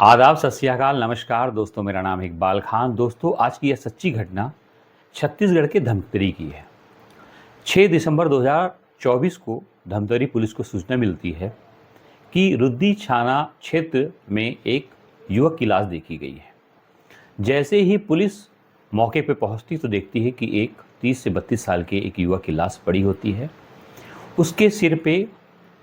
आदाब, सत श्री अकाल, नमस्कार दोस्तों। मेरा नाम है इकबाल खान। दोस्तों, आज की यह सच्ची घटना छत्तीसगढ़ के धमतरी की है। 6 दिसंबर 2024 को धमतरी पुलिस को सूचना मिलती है कि रुद्दी छाना क्षेत्र में एक युवक की लाश देखी गई है। जैसे ही पुलिस मौके पर पहुंचती तो देखती है कि एक 30 से 32 साल के एक युवक की लाश पड़ी होती है। उसके सिर पे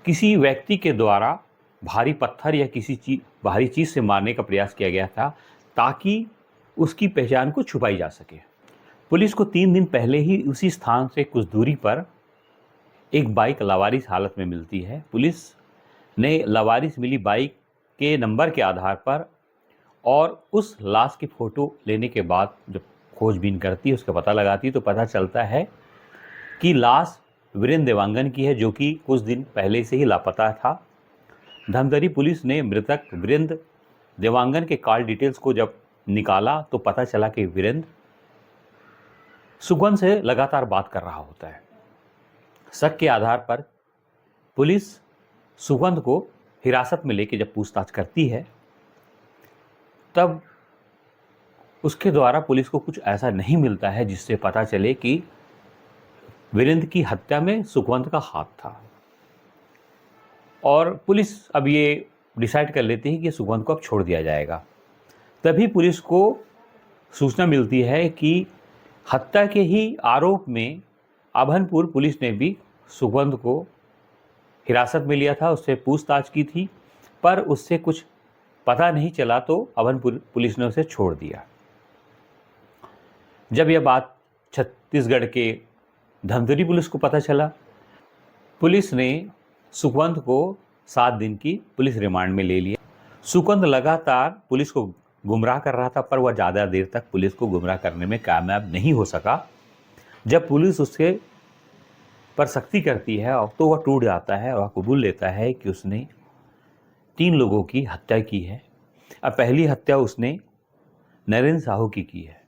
किसी व्यक्ति के द्वारा भारी पत्थर या किसी भारी चीज़ से मारने का प्रयास किया गया था, ताकि उसकी पहचान को छुपाई जा सके। पुलिस को 3 दिन पहले ही उसी स्थान से कुछ दूरी पर एक बाइक लावारिस हालत में मिलती है। पुलिस ने लावारिस मिली बाइक के नंबर के आधार पर और उस लाश की फ़ोटो लेने के बाद जब खोजबीन करती है, उसका पता लगाती है, तो पता चलता है कि लाश वीरेंद्र देवांगन की है, जो कि कुछ दिन पहले से ही लापता था। धमतरी पुलिस ने मृतक वीरेंद्र देवांगन के कॉल डिटेल्स को जब निकाला तो पता चला कि वीरेंद्र सुगंध से लगातार बात कर रहा होता है। शक के आधार पर पुलिस सुगंध को हिरासत में लेकर जब पूछताछ करती है, तब उसके द्वारा पुलिस को कुछ ऐसा नहीं मिलता है जिससे पता चले कि वीरेंद्र की हत्या में सुगंध का हाथ था। और पुलिस अब ये डिसाइड कर लेती है कि सुगंध को अब छोड़ दिया जाएगा। तभी पुलिस को सूचना मिलती है कि हत्या के ही आरोप में अभनपुर पुलिस ने भी सुगंध को हिरासत में लिया था, उससे पूछताछ की थी, पर उससे कुछ पता नहीं चला तो अभनपुर पुलिस ने उसे छोड़ दिया। जब यह बात छत्तीसगढ़ के धमतरी पुलिस को पता चला, पुलिस ने सुगंध को 7 दिन की पुलिस रिमांड में ले लिया। सुगंध लगातार पुलिस को गुमराह कर रहा था, पर वह ज़्यादा देर तक पुलिस को गुमराह करने में कामयाब नहीं हो सका। जब पुलिस उसके पर सख्ती करती है तो वह टूट जाता है और कबूल लेता है कि उसने 3 लोगों की हत्या की है। अब पहली हत्या उसने नरेंद्र साहू की है।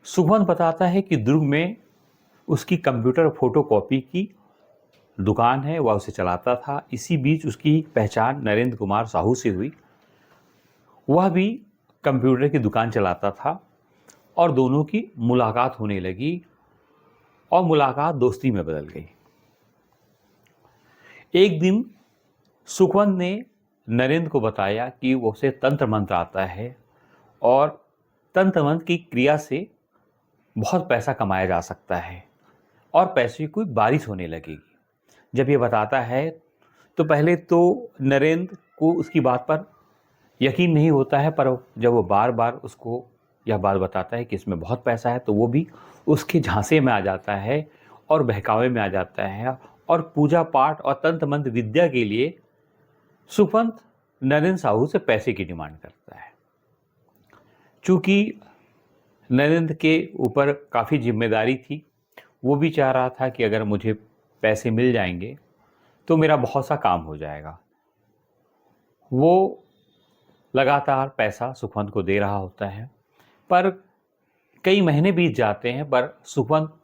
सुगंध बताता है कि दुर्ग में उसकी कंप्यूटर फोटोकॉपी की दुकान है, वह उसे चलाता था। इसी बीच उसकी पहचान नरेंद्र कुमार साहू से हुई। वह भी कंप्यूटर की दुकान चलाता था और दोनों की मुलाकात होने लगी और मुलाकात दोस्ती में बदल गई। एक दिन सुखवंत ने नरेंद्र को बताया कि वो उसे तंत्र मंत्र आता है और तंत्र मंत्र की क्रिया से बहुत पैसा कमाया जा सकता है और पैसे की बारिश होने लगेगी। जब ये बताता है तो पहले तो नरेंद्र को उसकी बात पर यकीन नहीं होता है, पर जब वो बार बार उसको यह बात बताता है कि इसमें बहुत पैसा है, तो वो भी उसके झांसे में आ जाता है और बहकावे में आ जाता है और पूजा पाठ और तंत्र मंत्र विद्या के लिए सुखवंत नरेंद्र साहू से पैसे की डिमांड करता है। चूँकि नरेंद्र के ऊपर काफ़ी जिम्मेदारी थी, वो भी चाह रहा था कि अगर मुझे पैसे मिल जाएंगे तो मेरा बहुत सा काम हो जाएगा। वो लगातार पैसा सुखवंत को दे रहा होता है, पर कई महीने बीत जाते हैं, पर सुखवंत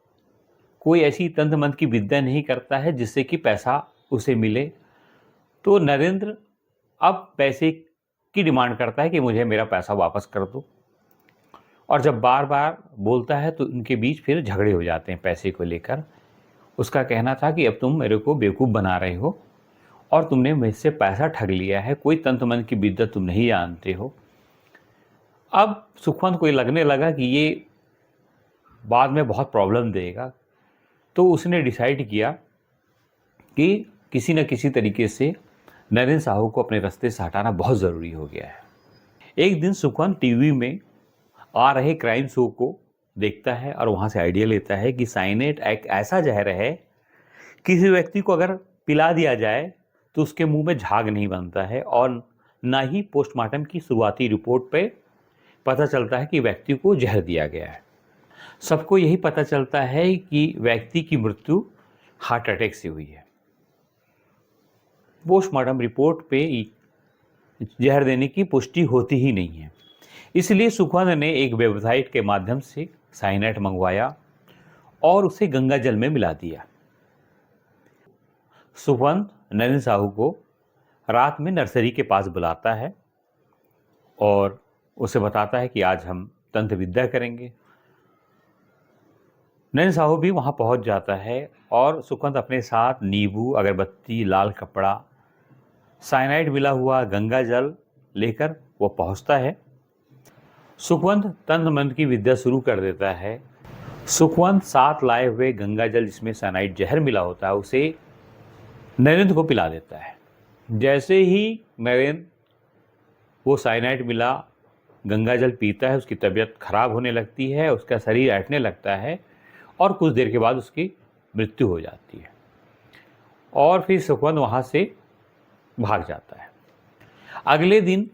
कोई ऐसी तंत्र मंत्र की विद्या नहीं करता है जिससे कि पैसा उसे मिले। तो नरेंद्र अब पैसे की डिमांड करता है कि मुझे मेरा पैसा वापस कर दो, और जब बार बार बोलता है तो उनके बीच फिर झगड़े हो जाते हैं पैसे को लेकर। उसका कहना था कि अब तुम मेरे को बेवकूफ़ बना रहे हो और तुमने मुझसे पैसा ठग लिया है, कोई तंत्र मंत्र की विद्या तुम नहीं जानते हो। अब सुखवंत को ये लगने लगा कि ये बाद में बहुत प्रॉब्लम देगा, तो उसने डिसाइड किया कि किसी न किसी तरीके से नरेंद्र साहू को अपने रास्ते से हटाना बहुत ज़रूरी हो गया है। एक दिन सुखवंत टीवी में आ रहे क्राइम शो को देखता है और वहाँ से आइडिया लेता है कि साइनेट एक ऐसा जहर है, किसी व्यक्ति को अगर पिला दिया जाए तो उसके मुंह में झाग नहीं बनता है, और ना ही पोस्टमार्टम की शुरुआती रिपोर्ट पे पता चलता है कि व्यक्ति को जहर दिया गया है। सबको यही पता चलता है कि व्यक्ति की मृत्यु हार्ट अटैक से हुई है। पोस्टमार्टम रिपोर्ट पे जहर देने की पुष्टि होती ही नहीं है। इसलिए सुखवंत ने एक वेबसाइट के माध्यम से साइनेट मंगवाया और उसे गंगा जल में मिला दिया। सुखवंत नरेंद्र साहू को रात में नर्सरी के पास बुलाता है और उसे बताता है कि आज हम तंत्र विद्या करेंगे। नरेंद्र साहू भी वहाँ पहुँच जाता है और सुखवंत अपने साथ नींबू, अगरबत्ती, लाल कपड़ा, साइनाइड मिला हुआ गंगा जल लेकर वो पहुँचता है। सुखवंत तंत्र मंत्र की विद्या शुरू कर देता है। सुखवंत साथ लाए हुए गंगा जल जिसमें साइनाइड जहर मिला होता है उसे नरेंद्र को पिला देता है। जैसे ही नरेंद्र वो साइनाइड मिला गंगा जल पीता है, उसकी तबीयत खराब होने लगती है, उसका शरीर ऐंठने लगता है और कुछ देर के बाद उसकी मृत्यु हो जाती है और फिर सुखवंत वहाँ से भाग जाता है। अगले दिन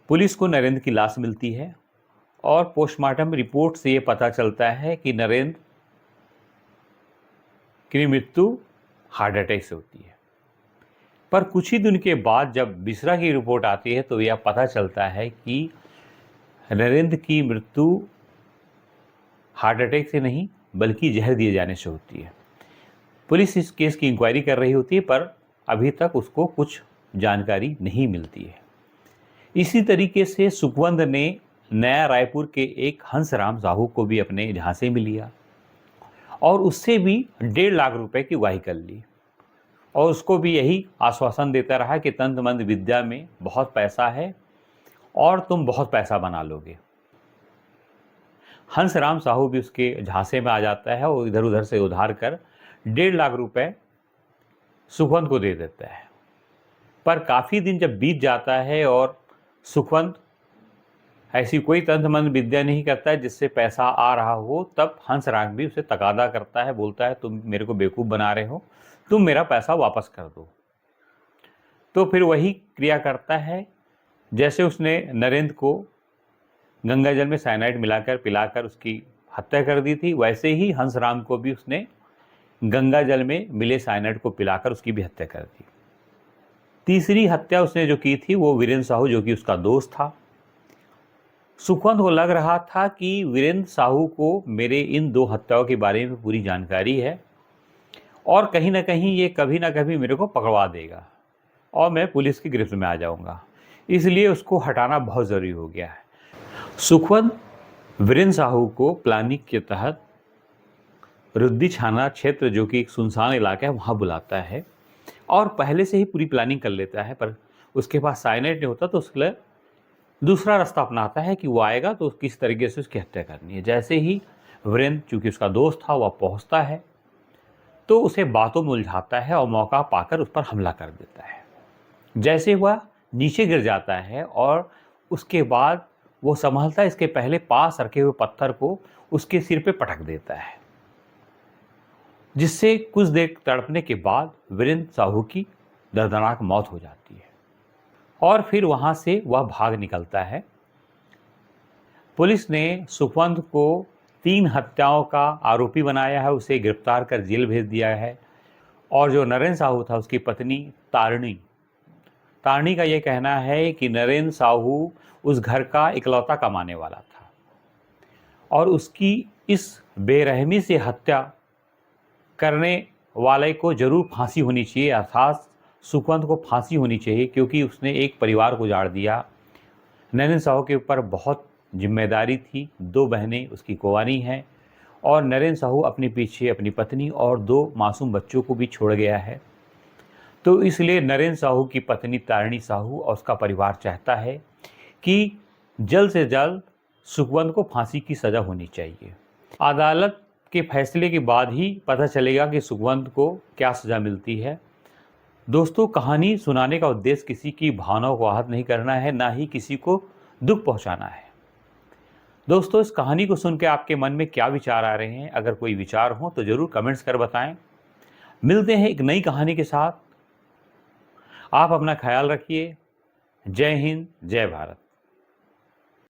पुलिस को नरेंद्र की लाश मिलती है और पोस्टमार्टम रिपोर्ट से ये पता चलता है कि नरेंद्र की मृत्यु हार्ट अटैक से होती है। पर कुछ ही दिन के बाद जब बिसरा की रिपोर्ट आती है तो यह पता चलता है कि नरेंद्र की मृत्यु हार्ट अटैक से नहीं बल्कि जहर दिए जाने से होती है। पुलिस इस केस की इंक्वायरी कर रही होती है पर अभी तक उसको कुछ जानकारी नहीं मिलती है। इसी तरीके से सुखवंत ने नया रायपुर के एक हंसराम साहू को भी अपने झांसे में लिया और उससे भी 1.5 लाख रुपए की उगाही कर ली और उसको भी यही आश्वासन देता रहा कि तंत्र मंत्र विद्या में बहुत पैसा है और तुम बहुत पैसा बना लोगे। हंसराम साहू भी उसके झांसे में आ जाता है और इधर उधर से उधार कर 1.5 लाख रुपए सुखवंत को दे देता है। पर काफ़ी दिन जब बीत जाता है और सुखवंत ऐसी कोई तंत्र मंत्र विद्या नहीं करता है जिससे पैसा आ रहा हो, तब हंसराम भी उसे तकादा करता है, बोलता है तुम मेरे को बेवकूफ़ बना रहे हो, तुम मेरा पैसा वापस कर दो। तो फिर वही क्रिया करता है जैसे उसने नरेंद्र को गंगा जल में साइनाइड मिलाकर पिलाकर उसकी हत्या कर दी थी, वैसे ही हंसराम को भी उसने गंगा जल में मिले साइनाइड को पिलाकर उसकी भी हत्या कर दी। तीसरी हत्या उसने जो की थी वो वीरेंद्र साहू जो कि उसका दोस्त था। सुखवंत को लग रहा था कि वीरेंद्र साहू को मेरे इन 2 हत्याओं के बारे में पूरी जानकारी है और कहीं ना कहीं ये कभी ना कभी मेरे को पकड़वा देगा और मैं पुलिस की गिरफ्त में आ जाऊंगा, इसलिए उसको हटाना बहुत ज़रूरी हो गया है। सुखवंत वीरेंद्र साहू को प्लानिंग के तहत रुद्दी छाना क्षेत्र जो कि एक सुनसान इलाका है वहाँ बुलाता है और पहले से ही पूरी प्लानिंग कर लेता है, पर उसके पास साइनाइड नहीं होता तो उसके लिए दूसरा रास्ता अपनाता है कि वो आएगा तो किस तरीके से उसकी हत्या करनी है। जैसे ही वीरेंद्र चूँकि उसका दोस्त था वह पहुँचता है तो उसे बातों में उलझाता है और मौका पाकर उस पर हमला कर देता है। जैसे वह नीचे गिर जाता है और उसके बाद वो संभलता है इसके पहले पास रखे हुए पत्थर को उसके सिर पे पटक देता है, जिससे कुछ देर तड़पने के बाद वीरेंद्र साहू की दर्दनाक मौत हो जाती है और फिर वहाँ से वह भाग निकलता है। पुलिस ने सुखवंत को 3 हत्याओं का आरोपी बनाया है, उसे गिरफ्तार कर जेल भेज दिया है और जो नरेंद्र साहू था उसकी पत्नी तारणी का ये कहना है कि नरेंद्र साहू उस घर का इकलौता कमाने वाला था और उसकी इस बेरहमी से हत्या करने वाले को जरूर फांसी होनी चाहिए, अर्थात सुखवंत को फांसी होनी चाहिए, क्योंकि उसने एक परिवार को उजाड़ दिया। नरेंद्र साहू के ऊपर बहुत जिम्मेदारी थी, 2 बहनें उसकी कुंवारी हैं और नरेंद्र साहू अपने पीछे अपनी पत्नी और 2 मासूम बच्चों को भी छोड़ गया है। तो इसलिए नरेंद्र साहू की पत्नी तारिणी साहू और उसका परिवार चाहता है कि जल्द से जल्द सुखवंत को फांसी की सज़ा होनी चाहिए। अदालत के फैसले के बाद ही पता चलेगा कि सुखवंत को क्या सज़ा मिलती है। दोस्तों, कहानी सुनाने का उद्देश्य किसी की भावनाओं को आहत नहीं करना है, ना ही किसी को दुख पहुंचाना है। दोस्तों, इस कहानी को सुन के आपके मन में क्या विचार आ रहे हैं? अगर कोई विचार हो तो ज़रूर कमेंट्स कर बताएं। मिलते हैं एक नई कहानी के साथ। आप अपना ख्याल रखिए। जय हिंद, जय भारत।